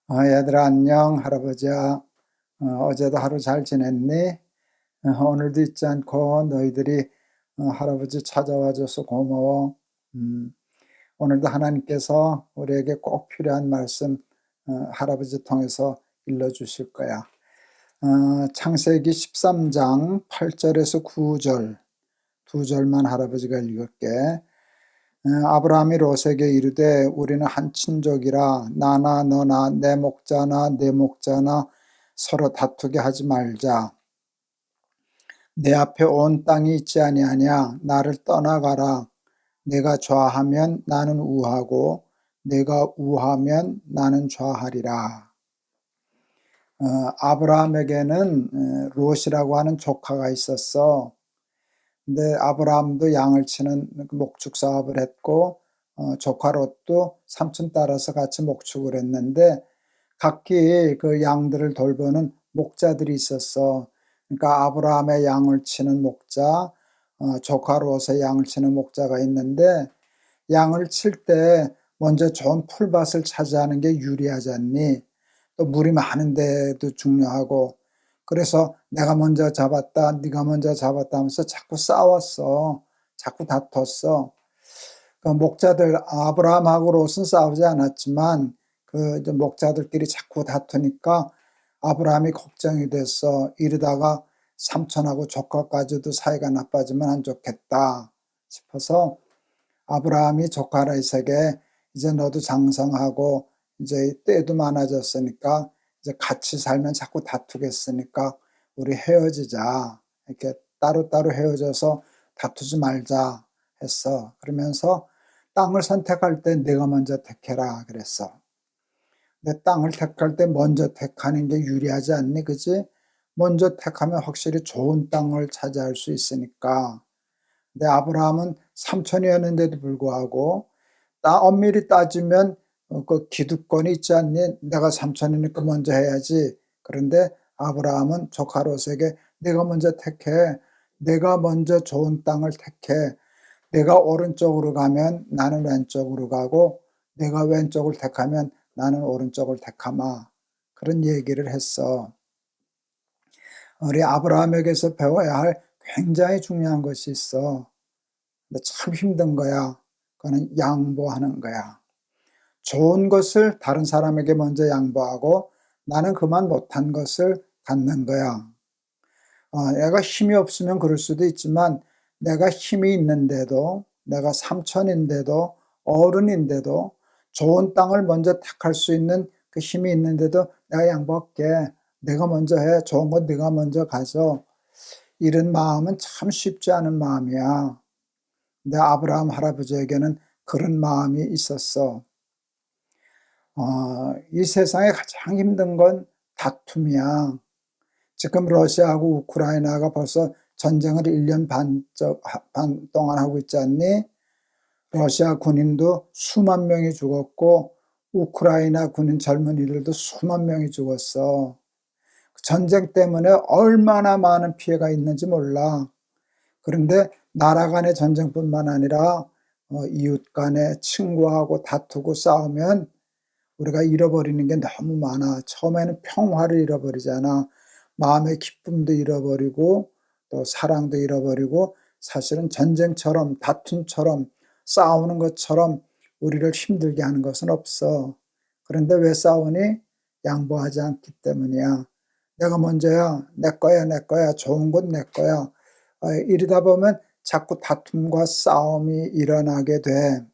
얘들아, 안녕. 할아버지야. 어제도 하루 잘 지냈니? 오늘도 잊지 않고 너희들이 할아버지 찾아와줘서 고마워. 음, 오늘도 하나님께서 우리에게 꼭 필요한 말씀 할아버지 통해서 일러주실 거야. 창세기 13장 8절에서 9절, 두 절만 할아버지가 읽을게. 아브라함이 롯에게 이르되 우리는 한 친족이라 나나 너나 내 목자나 내 목자나 서로 다투게 하지 말자. 내 앞에 온 땅이 있지 아니하냐. 나를 떠나가라. 내가 좌하면 나는 우하고 내가 우하면 나는 좌하리라. 아브라함에게는 롯이라고 하는 조카가 있었어. 근데 아브라함도 양을 치는 목축 사업을 했고 조카 롯도 삼촌 따라서 같이 목축을 했는데 각기 그 양들을 돌보는 목자들이 있었어. 그러니까 아브라함의 양을 치는 목자, 조카 롯의 양을 치는 목자가 있는데 양을 칠 때 먼저 좋은 풀밭을 차지하는 게 유리하지 않니? 또 물이 많은 데도 중요하고 그래서 내가 먼저 잡았다, 네가 먼저 잡았다 하면서 자꾸 싸웠어. 자꾸 다퉜어. 그 목자들 아브라함하고 롯은 싸우지 않았지만 그 목자들끼리 자꾸 다투니까 아브라함이 걱정이 됐어. 이러다가 삼촌하고 조카까지도 사이가 나빠지면 안 좋겠다 싶어서 아브라함이 조카 이삭에게 이제 너도 장성하고 이제 때도 많아졌으니까 이제 같이 살면 자꾸 다투겠으니까 우리 헤어지자. 이렇게 따로따로 헤어져서 다투지 말자 했어. 그러면서 땅을 선택할 때 내가 먼저 택해라 그랬어. 근데 땅을 택할 때 먼저 택하는 게 유리하지 않니? 그지? 먼저 택하면 확실히 좋은 땅을 차지할 수 있으니까. 근데 아브라함은 삼촌이었는데도 불구하고 엄밀히 따지면 그 기득권이 있지 않니? 내가 삼촌이니까 먼저 해야지. 그런데 아브라함은 조카 롯에게 내가 먼저 택해. 내가 먼저 좋은 땅을 택해. 내가 오른쪽으로 가면 나는 왼쪽으로 가고 내가 왼쪽을 택하면 나는 오른쪽을 택하마. 그런 얘기를 했어. 우리 아브라함에게서 배워야 할 굉장히 중요한 것이 있어. 근데 참 힘든 거야. 그거는 양보하는 거야. 좋은 것을 다른 사람에게 먼저 양보하고 나는 그만 못한 것을 갖는 거야. 내가 힘이 없으면 그럴 수도 있지만 내가 힘이 있는데도 내가 삼촌인데도 어른인데도 좋은 땅을 먼저 택할 수 있는 그 힘이 있는데도 내가 양보할게. 내가 먼저 해. 좋은 건 네가 먼저 가서. 이런 마음은 참 쉽지 않은 마음이야. 근데 아브라함 할아버지에게는 그런 마음이 있었어. 이 세상에 가장 힘든 건 다툼이야. 지금 러시아하고 우크라이나가 벌써 전쟁을 1년 반 동안 하고 있지 않니? 러시아 군인도 수만 명이 죽었고 우크라이나 군인 젊은이들도 수만 명이 죽었어. 전쟁 때문에 얼마나 많은 피해가 있는지 몰라. 그런데 나라 간의 전쟁뿐만 아니라 이웃 간에 친구하고 다투고 싸우면 우리가 잃어버리는 게 너무 많아. 처음에는 평화를 잃어버리잖아. 마음의 기쁨도 잃어버리고 또 사랑도 잃어버리고 사실은 전쟁처럼 다툼처럼 싸우는 것처럼 우리를 힘들게 하는 것은 없어. 그런데 왜 싸우니? 양보하지 않기 때문이야. 내가 먼저야. 내 거야, 내 거야. 좋은 건 내 거야. 이러다 보면 자꾸 다툼과 싸움이 일어나게 돼.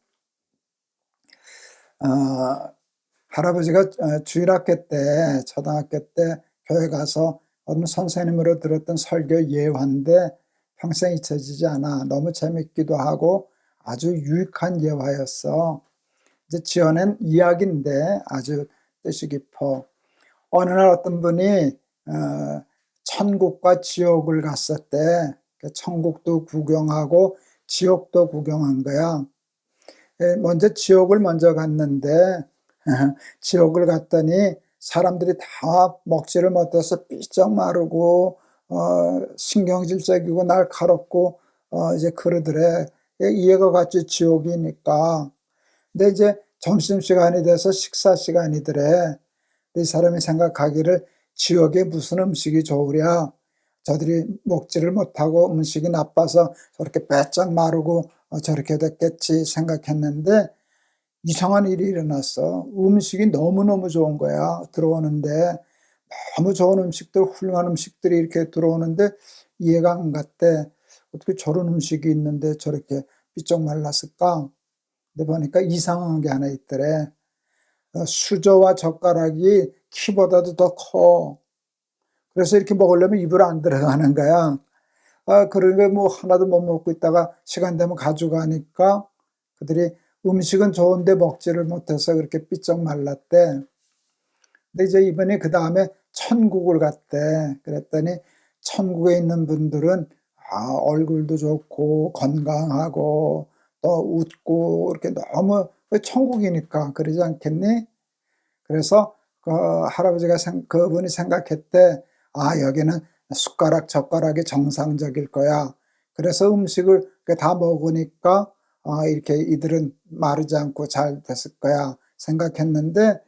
할아버지가 주일학교 때, 초등학교 때 교회 가서 어느 선생님으로 들었던 설교 예화인데 평생 잊혀지지 않아. 너무 재밌기도 하고 아주 유익한 예화였어. 이제 지어낸 이야기인데 아주 뜻이 깊어. 어느 날 어떤 분이 천국과 지옥을 갔을 때 천국도 구경하고 지옥도 구경한 거야. 먼저 지옥을 먼저 갔는데 지옥을 갔더니 사람들이 다 먹지를 못해서 삐쩍 마르고 신경질적이고 날카롭고 이제 그러더래. 이해가 갔지 지옥이니까. 근데 이제 점심시간이 돼서 식사 시간이더래. 이 사람이 생각하기를 지역에 무슨 음식이 좋으랴, 저들이 먹지를 못하고 음식이 나빠서 저렇게 빼짝 마르고 저렇게 됐겠지 생각했는데 이상한 일이 일어났어. 음식이 너무너무 좋은 거야. 들어오는데 너무 좋은 음식들, 훌륭한 음식들이 이렇게 들어오는데 이해가 안 갔대. 어떻게 저런 음식이 있는데 저렇게 삐쩍 말랐을까? 근데 보니까 이상한 게 하나 있더래. 수저와 젓가락이 키보다도 더 커. 그래서 이렇게 먹으려면 입으로 안 들어가는 거야. 그러니까 뭐 하나도 못 먹고 있다가 시간 되면 가져가니까 그들이 음식은 좋은데 먹지를 못해서 그렇게 삐쩍 말랐대. 근데 이제 이번에 그 다음에 천국을 갔대. 그랬더니 천국에 있는 분들은 얼굴도 좋고 건강하고 또 웃고 이렇게 너무 천국이니까 그러지 않겠니? 그래서 그 할아버지가 그분이 생각했대. 여기는 숟가락 젓가락이 정상적일 거야. 그래서 음식을 다 먹으니까 이렇게 이들은 마르지 않고 잘 됐을 거야 생각했는데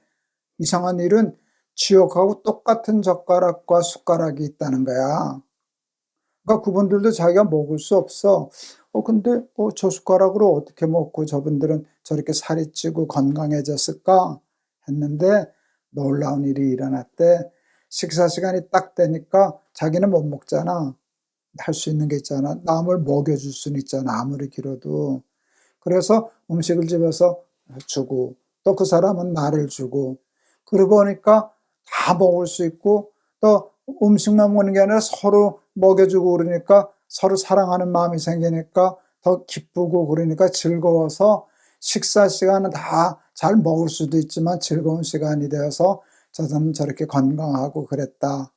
이상한 일은 지옥하고 똑같은 젓가락과 숟가락이 있다는 거야. 그러니까 그분들도 자기가 먹을 수 없어. 근데 저 숟가락으로 어떻게 먹고 저분들은 저렇게 살이 찌고 건강해졌을까? 했는데 놀라운 일이 일어났대. 식사 시간이 딱 되니까 자기는 못 먹잖아. 할 수 있는 게 있잖아. 남을 먹여줄 수는 있잖아. 아무리 길어도. 그래서 음식을 집어서 주고 또 그 사람은 나를 주고 그러고 보니까 다 먹을 수 있고 또 음식만 먹는 게 아니라 서로 먹여주고 그러니까 서로 사랑하는 마음이 생기니까 더 기쁘고 그러니까 즐거워서 식사 시간은 다 잘 먹을 수도 있지만 즐거운 시간이 되어서 저는 저렇게 건강하고 그랬다.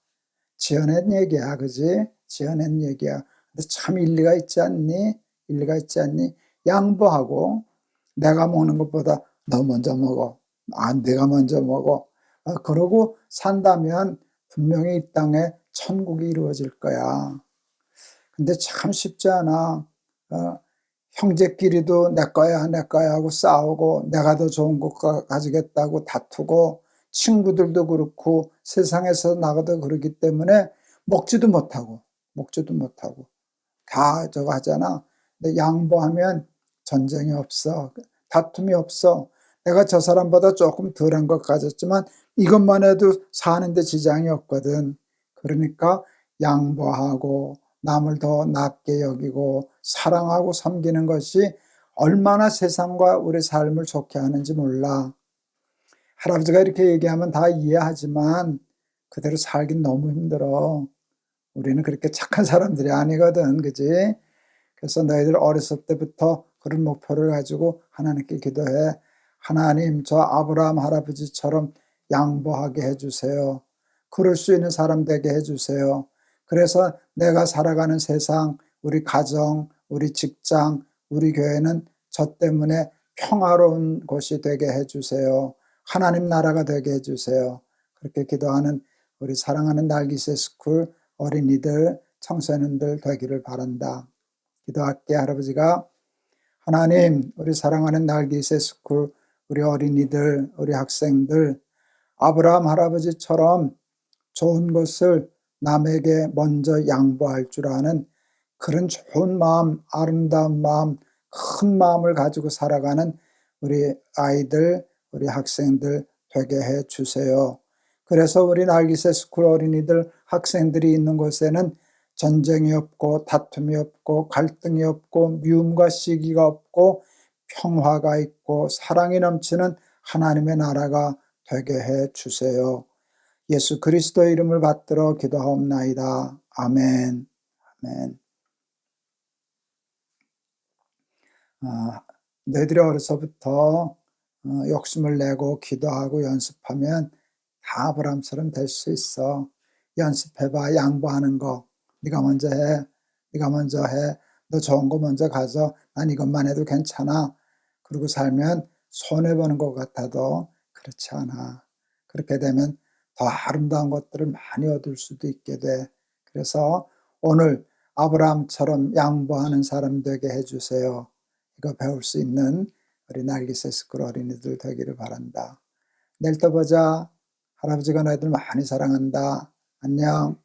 지어낸 얘기야, 그지? 지어낸 얘기야. 근데 참 일리가 있지 않니? 일리가 있지 않니? 양보하고 내가 먹는 것보다 너 먼저 먹어. 내가 먼저 먹어. 그러고 산다면 분명히 이 땅에 천국이 이루어질 거야. 근데 참 쉽지 않아. 형제끼리도 내 거야, 내 거야 하고 싸우고 내가 더 좋은 것 가지겠다고 다투고 친구들도 그렇고 세상에서 나가도 그러기 때문에 먹지도 못하고 다 저거 하잖아. 근데 양보하면 전쟁이 없어. 다툼이 없어. 내가 저 사람보다 조금 덜한 것 가졌지만 이것만 해도 사는데 지장이 없거든. 그러니까 양보하고 남을 더 낮게 여기고 사랑하고 섬기는 것이 얼마나 세상과 우리 삶을 좋게 하는지 몰라. 할아버지가 이렇게 얘기하면 다 이해하지만 그대로 살긴 너무 힘들어. 우리는 그렇게 착한 사람들이 아니거든, 그지? 그래서 너희들 어렸을 때부터 그런 목표를 가지고 하나님께 기도해. 하나님, 저 아브라함 할아버지처럼 양보하게 해주세요. 그럴 수 있는 사람 되게 해주세요. 그래서 내가 살아가는 세상, 우리 가정, 우리 직장, 우리 교회는 저 때문에 평화로운 곳이 되게 해주세요. 하나님 나라가 되게 해주세요. 그렇게 기도하는 우리 사랑하는 날기세 스쿨 어린이들, 청소년들 되기를 바란다. 기도할게. 할아버지가 하나님, 우리 사랑하는 날기세 스쿨 우리 어린이들, 우리 학생들 아브라함 할아버지처럼 좋은 것을 남에게 먼저 양보할 줄 아는 그런 좋은 마음, 아름다운 마음, 큰 마음을 가지고 살아가는 우리 아이들, 우리 학생들 되게 해 주세요. 그래서 우리 날기세 스쿨 어린이들, 학생들이 있는 곳에는 전쟁이 없고 다툼이 없고 갈등이 없고 미움과 시기가 없고 평화가 있고 사랑이 넘치는 하나님의 나라가 되게 해 주세요. 예수 그리스도의 이름을 받들어 기도하옵나이다. 아멘. 아멘. 너희들이 어려서부터 욕심을 내고 기도하고 연습하면 다 아브라함처럼 될 수 있어. 연습해봐. 양보하는 거. 네가 먼저 해. 네가 먼저 해. 너 좋은 거 먼저 가져. 난 이것만 해도 괜찮아. 그러고 살면 손해보는 것 같아도 그렇지 않아. 그렇게 되면 더 아름다운 것들을 많이 얻을 수도 있게 돼. 그래서 오늘 아브라함처럼 양보하는 사람 되게 해주세요. 이거 배울 수 있는 우리 날기세 스쿨 어린이들 되기를 바란다. 내일 또 보자. 할아버지가 너희들 많이 사랑한다. 안녕.